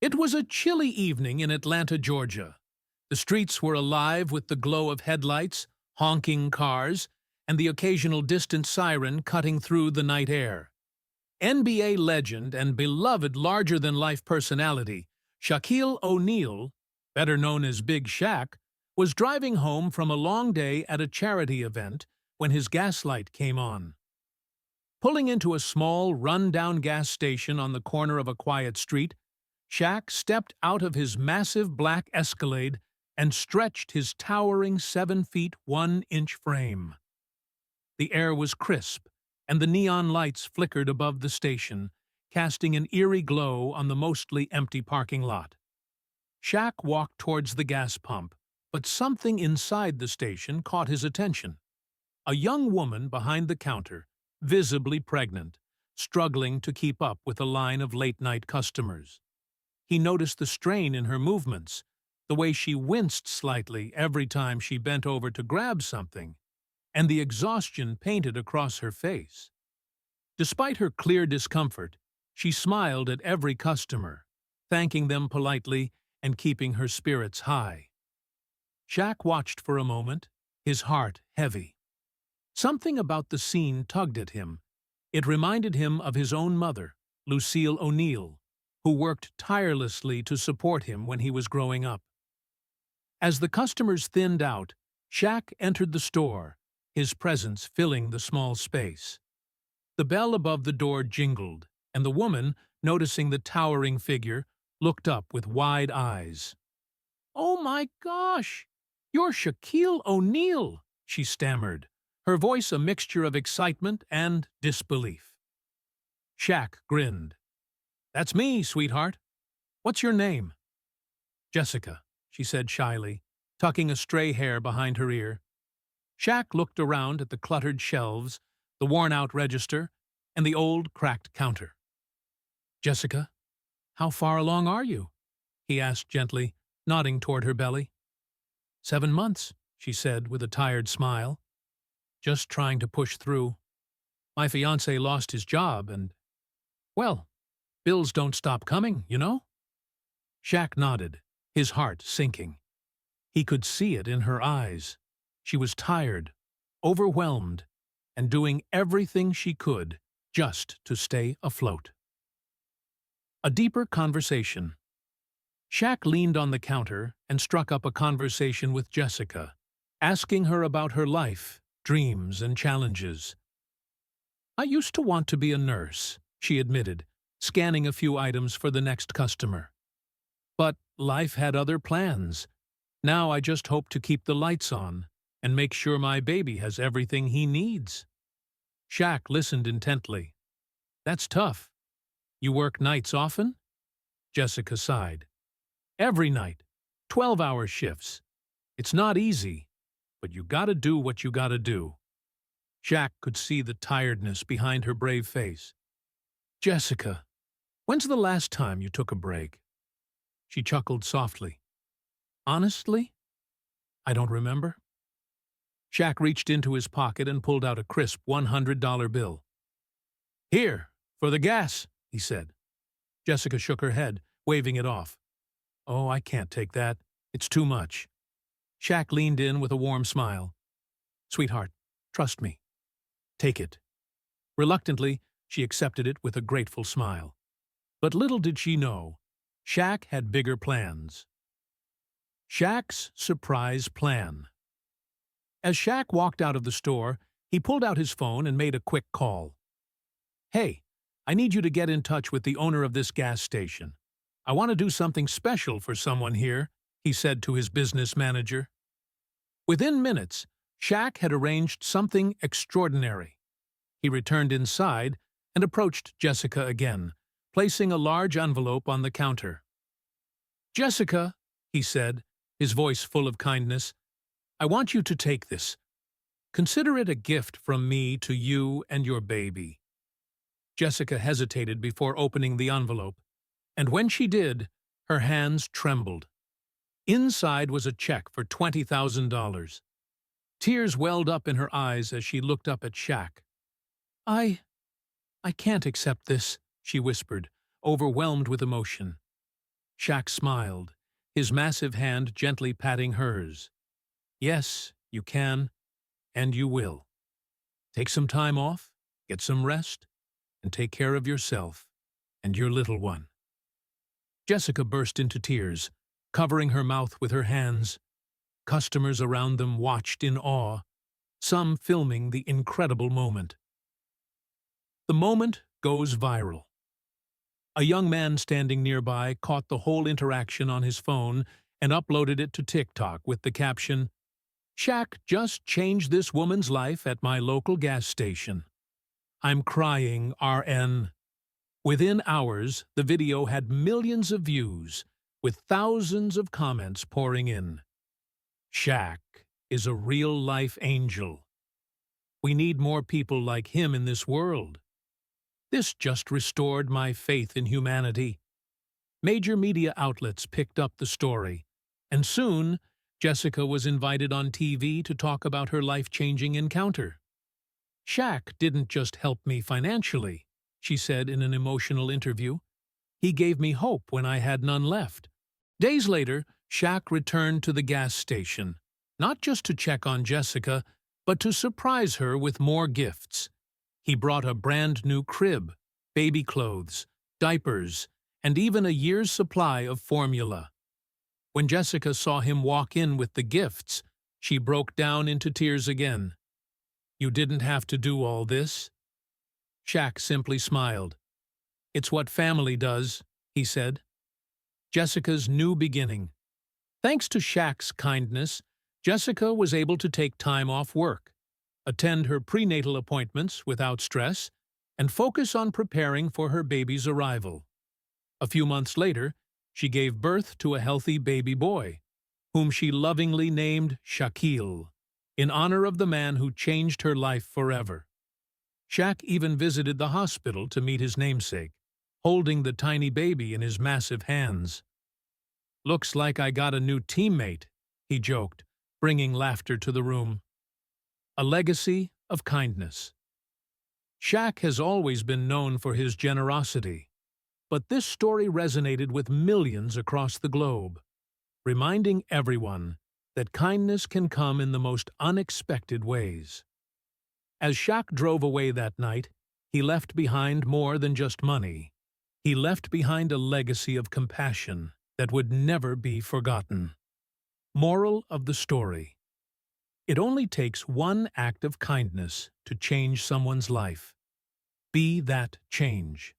It was a chilly evening in Atlanta, Georgia. The streets were alive with the glow of headlights, honking cars, and the occasional distant siren cutting through the night air. NBA legend and beloved larger-than-life personality, Shaquille O'Neal, better known as Big Shaq, was driving home from a long day at a charity event when his gas light came on. Pulling into a small, run-down gas station on the corner of a quiet street, Shaq stepped out of his massive black Escalade and stretched his towering 7 feet 1 inch frame. The air was crisp, and the neon lights flickered above the station, casting an eerie glow on the mostly empty parking lot. Shaq walked towards the gas pump, but something inside the station caught his attention. A young woman behind the counter, visibly pregnant, struggling to keep up with a line of late-night customers. He noticed the strain in her movements, the way she winced slightly every time she bent over to grab something, and the exhaustion painted across her face. Despite her clear discomfort, she smiled at every customer, thanking them politely and keeping her spirits high. Shaq watched for a moment, his heart heavy. Something about the scene tugged at him. It reminded him of his own mother, Lucille O'Neal, who worked tirelessly to support him when he was growing up. As the customers thinned out, Shaq entered the store, his presence filling the small space. The bell above the door jingled, and the woman, noticing the towering figure, looked up with wide eyes. "Oh my gosh! You're Shaquille O'Neal!" she stammered, her voice a mixture of excitement and disbelief. Shaq grinned. "That's me, sweetheart. What's your name?" "Jessica," she said shyly, tucking a stray hair behind her ear. Shaq looked around at the cluttered shelves, the worn-out register, and the old, cracked counter. "Jessica, how far along are you?" he asked gently, nodding toward her belly. 7 months, she said with a tired smile. "Just trying to push through. My fiancé lost his job and, well, bills don't stop coming, you know?" Shaq nodded, his heart sinking. He could see it in her eyes. She was tired, overwhelmed, and doing everything she could just to stay afloat. A deeper conversation. Shaq leaned on the counter and struck up a conversation with Jessica, asking her about her life, dreams, and challenges. "I used to want to be a nurse," she admitted, scanning a few items for the next customer. "But life had other plans. Now I just hope to keep the lights on and make sure my baby has everything he needs." Shaq listened intently. "That's tough. You work nights often?" Jessica sighed. "Every night. 12-hour shifts. It's not easy, but you gotta do what you gotta do." Shaq could see the tiredness behind her brave face. "Jessica, when's the last time you took a break?" She chuckled softly. "Honestly, I don't remember." Shaq reached into his pocket and pulled out a crisp $100 bill. "Here, for the gas," he said. Jessica shook her head, waving it off. "Oh, I can't take that. It's too much." Shaq leaned in with a warm smile. "Sweetheart, trust me. Take it." Reluctantly, she accepted it with a grateful smile. But little did she know, Shaq had bigger plans. Shaq's surprise plan. As Shaq walked out of the store, he pulled out his phone and made a quick call. "Hey, I need you to get in touch with the owner of this gas station. I want to do something special for someone here," he said to his business manager. Within minutes, Shaq had arranged something extraordinary. He returned inside and approached Jessica again, placing a large envelope on the counter. "Jessica," he said, his voice full of kindness, "I want you to take this. Consider it a gift from me to you and your baby." Jessica hesitated before opening the envelope, and when she did, her hands trembled. Inside was a check for $20,000. Tears welled up in her eyes as she looked up at Shaq. I can't accept this," she whispered, overwhelmed with emotion. Shaq smiled, his massive hand gently patting hers. Yes, you can, and you will. Take some time off, get some rest, and take care of yourself and your little one. Jessica burst into tears, covering her mouth with her hands. Customers around them watched in awe, some filming the incredible moment. The moment goes viral. A young man standing nearby caught the whole interaction on his phone and uploaded it to TikTok with the caption, "Shaq just changed this woman's life at my local gas station. I'm crying, RN." Within hours, the video had millions of views, with thousands of comments pouring in. Shaq is a real-life angel. We need more people like him in this world. This just restored my faith in humanity. Major media outlets picked up the story, and soon Jessica was invited on TV to talk about her life-changing encounter. "Shaq didn't just help me financially," she said in an emotional interview. "He gave me hope when I had none left." Days later, Shaq returned to the gas station, not just to check on Jessica, but to surprise her with more gifts. He brought a brand-new crib, baby clothes, diapers, and even a year's supply of formula. When Jessica saw him walk in with the gifts, she broke down into tears again. "You didn't have to do all this." Shaq simply smiled. "It's what family does," he said. Jessica's new beginning. Thanks to Shaq's kindness, Jessica was able to take time off work, attend her prenatal appointments without stress, and focus on preparing for her baby's arrival. A few months later, she gave birth to a healthy baby boy, whom she lovingly named Shaquille, in honor of the man who changed her life forever. Shaq even visited the hospital to meet his namesake, holding the tiny baby in his massive hands. "Looks like I got a new teammate," he joked, bringing laughter to the room. A legacy of kindness. Shaq has always been known for his generosity, but this story resonated with millions across the globe, reminding everyone that kindness can come in the most unexpected ways. As Shaq drove away that night, he left behind more than just money. He left behind a legacy of compassion that would never be forgotten. Moral of the story: it only takes one act of kindness to change someone's life. Be that change.